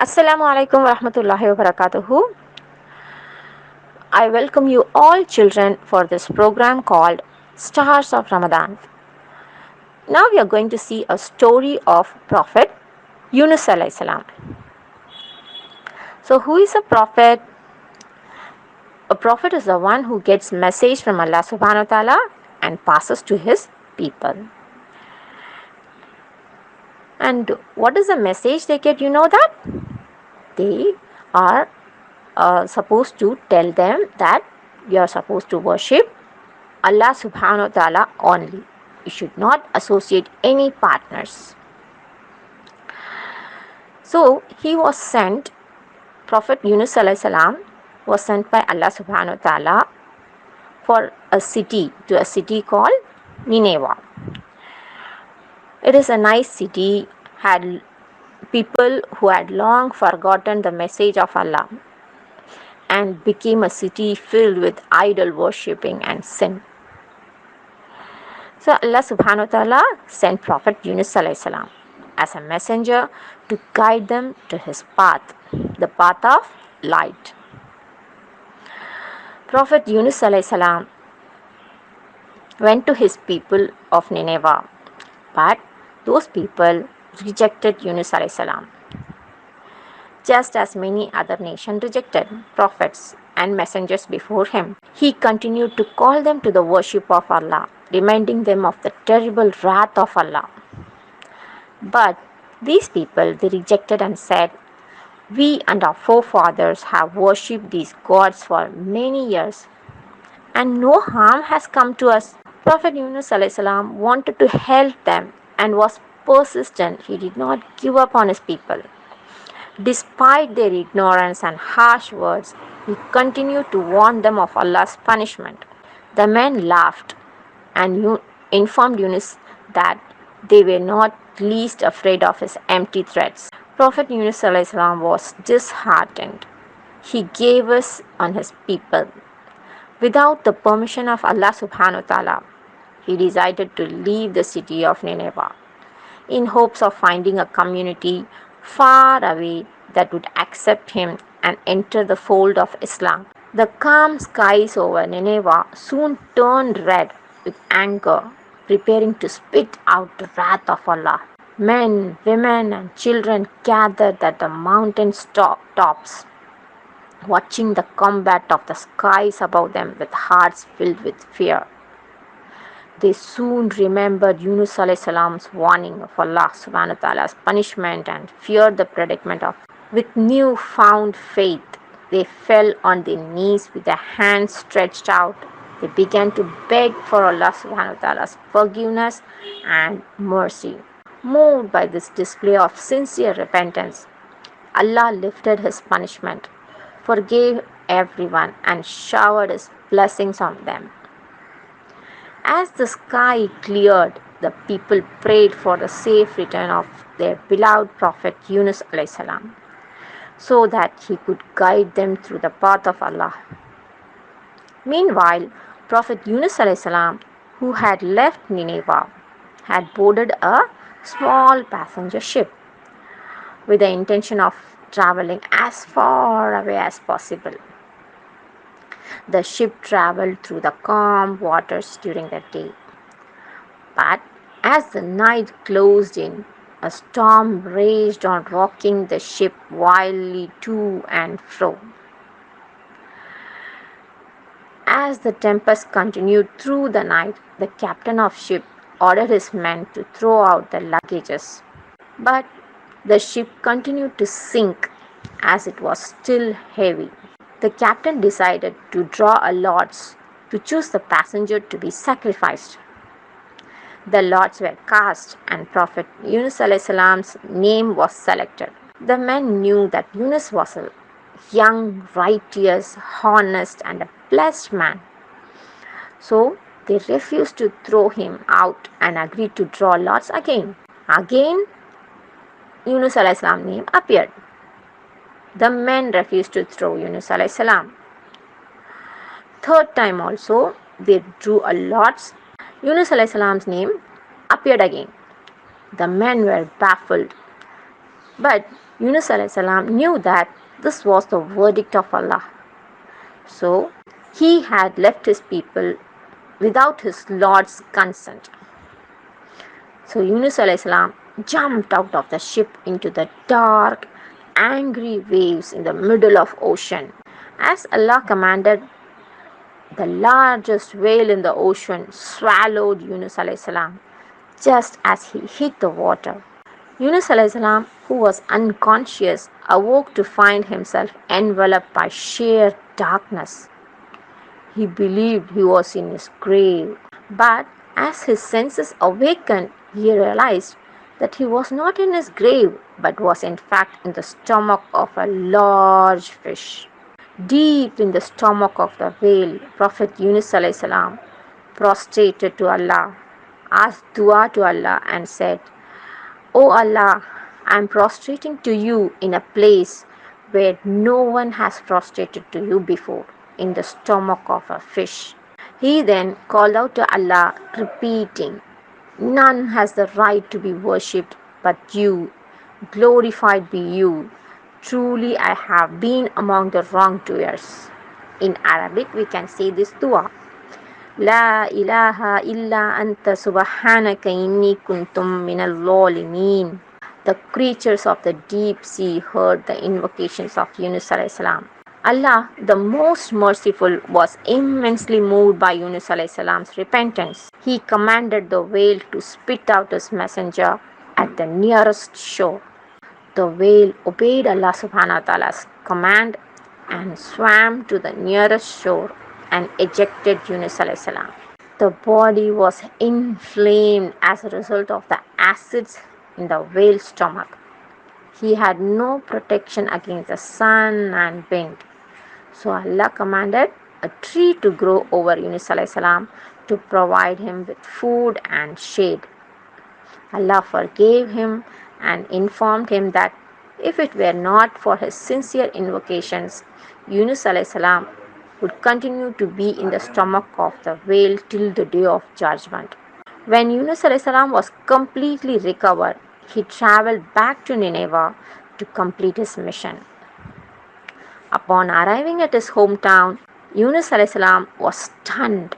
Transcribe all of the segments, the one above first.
Assalamu alaikum warahmatullahi wabarakatuhu. I welcome you all children for this program called Stars of Ramadan. Now we are going to see a story of Prophet Yunus alayhi salam. So who is a prophet? A prophet is the one who gets message from Allah subhanahu wa ta'ala and passes to his people. And what is the message they get? You know that? They are supposed to tell them that you are supposed to worship Allah subhanahu wa ta'ala only. You should not associate any partners. So he was sent, Prophet Yunus alayhi salam was sent by Allah subhanahu wa ta'ala for a city called Nineveh. It is a nice city, had people who had long forgotten the message of Allah and became a city filled with idol worshipping and sin. So Allah subhanahu wa ta'ala sent Prophet Yunus alayhi salam as a messenger to guide them to his path, the path of light. Prophet Yunus alayhi salam went to his people of Nineveh, but those people rejected Yunus alayhi salam, just as many other nations rejected prophets and messengers before him. He continued to call them to the worship of Allah, reminding them of the terrible wrath of Allah. But these people, they rejected and said, "We and our forefathers have worshipped these gods for many years, and no harm has come to us." Prophet Yunus alayhi salam wanted to help them and was persistent. He did not give up on his people. Despite their ignorance and harsh words, he continued to warn them of Allah's punishment. The men laughed and informed Yunus that they were not least afraid of his empty threats. Prophet Yunus alayhi salam was disheartened. He gave us on his people. Without the permission of Allah subhanahu wa ta'ala, he decided to leave the city of Nineveh in hopes of finding a community far away that would accept him and enter the fold of Islam. The calm skies over Nineveh soon turned red with anger, preparing to spit out the wrath of Allah. Men, women, and children gathered at the mountain tops, watching the combat of the skies above them with hearts filled with fear. They soon remembered Yunus alayhi salam's warning of Allah subhanahu wa ta'ala's punishment and feared the predicament of. With newfound faith, they fell on their knees with their hands stretched out. They began to beg for Allah subhanahu wa ta'ala's forgiveness and mercy. Moved by this display of sincere repentance, Allah lifted his punishment, forgave everyone, and showered his blessings on them. As the sky cleared, the people prayed for the safe return of their beloved Prophet Yunus alayhi salam, so that he could guide them through the path of Allah. Meanwhile, Prophet Yunus alayhi salam, who had left Nineveh, had boarded a small passenger ship with the intention of traveling as far away as possible. The ship traveled through the calm waters during the day. But as the night closed in, a storm raged on, rocking the ship wildly to and fro. As the tempest continued through the night, the captain of ship ordered his men to throw out the luggages. But the ship continued to sink as it was still heavy. The captain decided to draw a lots to choose the passenger to be sacrificed. The lots were cast and Prophet Yunus alayhi salam's name was selected. The men knew that Yunus was a young, righteous, honest, and a blessed man. So they refused to throw him out and agreed to draw lots again. Again, Yunus alayhi salam's name appeared. The men refused to throw Yunus alayhi salam. Third time also, they drew a lots. Yunus alayhi salam's name appeared again. The men were baffled, but Yunus alayhi salam knew that this was the verdict of Allah. So he had left his people without his Lord's consent. So Yunus alayhi salam jumped out of the ship into the dark, angry waves in the middle of ocean. As Allah commanded, the largest whale in the ocean swallowed Yunus alayhi salam just as he hit the water. Yunus alayhi salam, who was unconscious, awoke to find himself enveloped by sheer darkness. He believed he was in his grave, but as his senses awakened, he realized that he was not in his grave but was in fact in the stomach of a large fish. Deep in the stomach of the whale, Prophet Yunus alayhi salam prostrated to Allah, asked dua to Allah and said, "O Allah, I am prostrating to you in a place where no one has prostrated to you before, in the stomach of a fish." He then called out to Allah, repeating, "None has the right to be worshipped but you. Glorified be you. Truly I have been among the wrongdoers." In Arabic, we can say this dua. La ilaha illa anta subhanaka inni kuntum minal zalimin. The creatures of the deep sea heard the invocations of Yunus alayhi salam. Allah, the most merciful, was immensely moved by Yunus alayhi salam's repentance. He commanded the whale to spit out his messenger at the nearest shore. The whale obeyed Allah subhanahu wa ta'ala's command and swam to the nearest shore and ejected Yunus alayhi salam. The body was inflamed as a result of the acids in the whale's stomach. He had no protection against the sun and wind. So Allah commanded a tree to grow over Yunus alayhi salam to provide him with food and shade. Allah forgave him and informed him that if it were not for his sincere invocations, Yunus alayhi salam would continue to be in the stomach of the whale till the day of judgment. When Yunus alayhi salam was completely recovered, he traveled back to Nineveh to complete his mission. Upon arriving at his hometown, Yunus alayhi salam was stunned.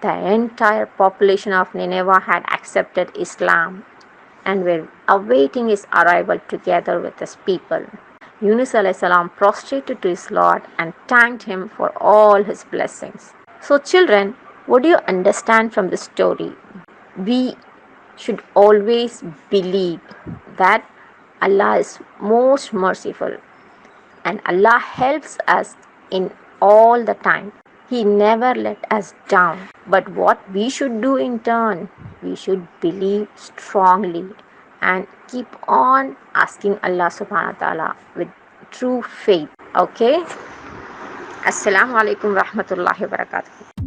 The entire population of Nineveh had accepted Islam and were awaiting his arrival together with his people. Yunus alayhi salam prostrated to his Lord and thanked him for all his blessings. So children, what do you understand from this story? We should always believe that Allah is most merciful and Allah helps us in all the time. He never let us down. But what we should do in turn, we should believe strongly and keep on asking Allah subhanahu wa ta'ala with true faith. Okay? Assalamu alaikum rahmatullahi wa barakatuh.